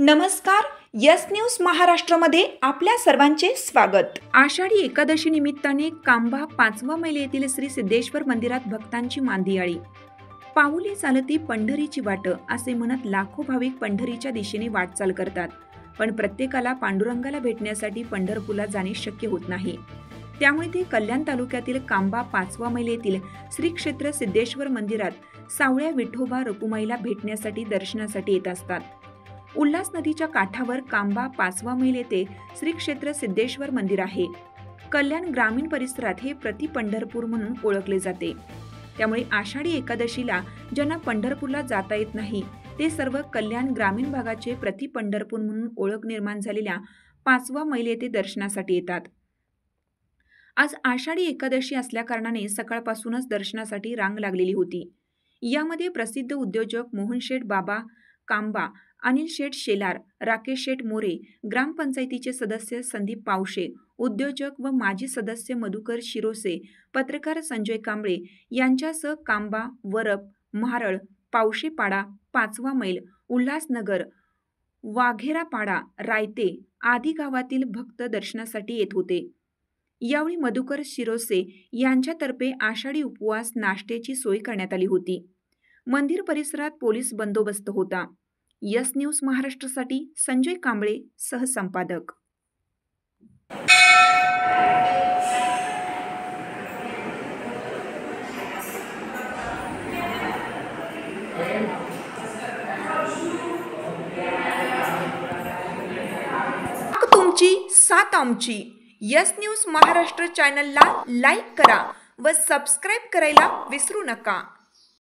नमस्कार. Yes news महाराष्ट्रामध्ये आपल्या सर्वांचे स्वागत. आषाढी एकादशी निमित्ताने कांबा 5वा मैल येथील श्री सिद्धेश्वर मंदिरात भक्तांची मांदियाळी. पाऊले चालती पंढरीची वाट असे म्हणत लाखो भाविक पंढरीच्या दिशेने वाटचाल करतात. पण प्रत्येकाला पांडुरंगाला भेटण्यासाठी पंढरपूरला जाणे शक्य होत नाही. त्यामुळे ते कल्याण तालुक्यातील कांबा 5वा मैल येथील श्री क्षेत्र सिद्धेश्वर मंदिरात सावळ्या विठोबा रखुमाईला भेटण्यासाठी दर्शनासाठी येत असतात. उल्हास नदीच्या काठावर कांबा 5वा मैल येथे श्री क्षेत्र सिद्धेश्वर मंदिर आहे. कल्याण ग्रामीण परिसरात हे प्रति पंढरपूर म्हणून ओळखले जाते. त्यामुळे आषाढी एकादशीला ज्यांना पंढरपूरला जाता येत नाही ते सर्व कल्याण ग्रामीण भागाचे प्रति पंढरपूर म्हणून ओळख निर्माण झालेल्या 5वा मैल येथे दर्शनासाठी येतात. आज आषाढी एकादशी असल्याकारणाने सकाळपासूनच दर्शनासाठी रांग लागलेली होती. यामध्ये प्रसिद्ध उद्योजक मोहन शेठ बाबा कांबा, अनिल शेठ शेलार, राकेश शेठ मोरे, ग्रामपंचायतीचे सदस्य संदीप पावशे, उद्योजक व माजी सदस्य मधुकर शिरोसे, पत्रकार संजय कांबळे यांच्यासह कांबा, वरप, महारळ, पावशेपाडा, 5वा मैल, उल्हासनगर, वाघेरापाडा, रायते आदी गावातील भक्त दर्शनासाठी येत होते. यावेळी मधुकर शिरोसे यांच्यातर्फे आषाढी उपवास नाश्त्याची सोय करण्यात आली होती. मंदिर परिसरात पोलीस बंदोबस्त होता. यस न्यूज महाराष्ट्रासाठी संजय कांबळे, सहसंपादक. तुमची साथ आमची. यस न्यूज महाराष्ट्र चॅनलला लाईक करा व सबस्क्राईब करायला विसरू नका.